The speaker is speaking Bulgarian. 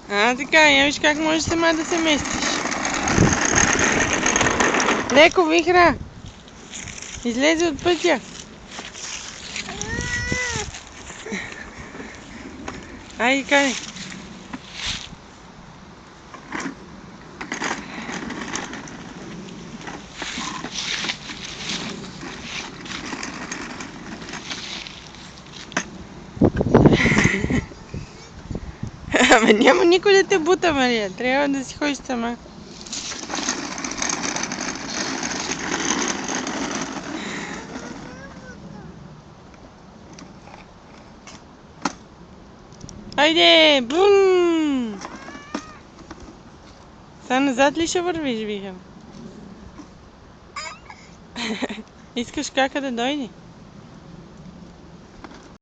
Така, я виж как можеш сама да се местиш. Леко, Вихра! Излезе от пътя. Айде, кай. Ама няма никой да те бута, Мария. Трябва да си ходиш сама. Айде! Бум! Сега назад ли ще вървиш, Виха? Искаш кака да дойде?